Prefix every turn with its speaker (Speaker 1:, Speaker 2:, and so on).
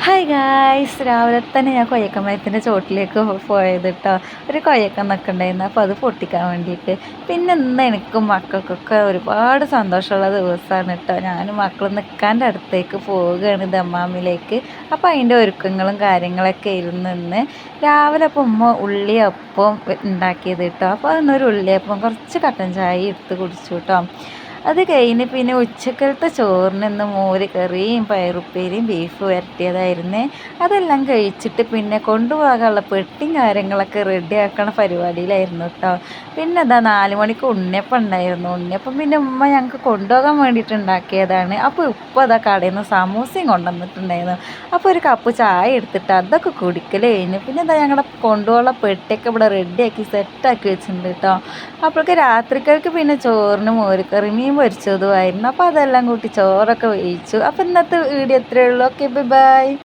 Speaker 1: Hi guys, രാവിലെ തന്നെ ഞാൻ കൊയ്യക്കമരത്തിൻ്റെ ചോട്ടിലേക്ക് പോയത് കേട്ടോ. ഒരു കൊയ്യക്കം നിൽക്കണ്ടായിരുന്നു, അപ്പോൾ അത് പൊട്ടിക്കാൻ വേണ്ടിയിട്ട്. പിന്നെ ഇന്ന് എനിക്കും മക്കൾക്കൊക്കെ ഒരുപാട് സന്തോഷമുള്ള ദിവസമാണ് കേട്ടോ. ഞാനും മക്കളും നിൽക്കാൻ്റെ അടുത്തേക്ക് പോവുകയാണ്, ദമ്മാമിലേക്ക്. അപ്പോൾ അതിൻ്റെ ഒരുക്കങ്ങളും കാര്യങ്ങളൊക്കെ ഇരുന്ന് ഇന്ന് രാവിലെ അപ്പോൾ ഉമ്മ ഉള്ളിയപ്പം ഉണ്ടാക്കിയത് കേട്ടോ. അപ്പോൾ അതൊന്നൊരു ഉള്ളിയപ്പം കുറച്ച് കട്ടൻ ചായ എടുത്ത് കുടിച്ചു കേട്ടോ. അത് കഴിഞ്ഞ് പിന്നെ ഉച്ചക്കലത്തെ ചോറിന് ഇന്ന് മോര് കറിയും പയറുപ്പേരിയും ബീഫ് വരട്ടിയതായിരുന്നേ. അതെല്ലാം കഴിച്ചിട്ട് പിന്നെ കൊണ്ടുപോകാനുള്ള പെട്ടിയും കാര്യങ്ങളൊക്കെ റെഡിയാക്കണ പരിപാടിയിലായിരുന്നു കേട്ടോ. പിന്നെ അതാ 4 മണിക്ക് ഉണ്ണിയപ്പം ഉണ്ടായിരുന്നു. ഉണ്ണിയപ്പം പിന്നെ ഉമ്മ ഞങ്ങൾക്ക് കൊണ്ടുപോകാൻ വേണ്ടിയിട്ട് ഉണ്ടാക്കിയതാണ്. അപ്പോൾ ഉപ്പ അതാ കടയിൽ നിന്ന് സമൂസയും കൊണ്ടുവന്നിട്ടുണ്ടായിരുന്നു. അപ്പോൾ ഒരു കപ്പ് ചായ എടുത്തിട്ട് അതൊക്കെ കുടിക്കൽ കഴിഞ്ഞു. പിന്നെ അതാ ഞങ്ങളുടെ കൊണ്ടുപോകാനുള്ള പെട്ടിയൊക്കെ ഇവിടെ റെഡിയാക്കി സെറ്റാക്കി വെച്ചിട്ടുണ്ട് കേട്ടോ. അപ്പോഴേക്ക് രാത്രിക്കൾക്ക് പിന്നെ ചോറിന് മോരുകറി മീൻ പൊരിച്ചതുമായിരുന്നു. അപ്പോൾ അതെല്ലാം കൂട്ടി ചോറൊക്കെ വേവിച്ചു. അപ്പോൾ ഇന്നത്തെ വീഡിയോ ഇത്രയേ ഉള്ളൂ. Okay, by.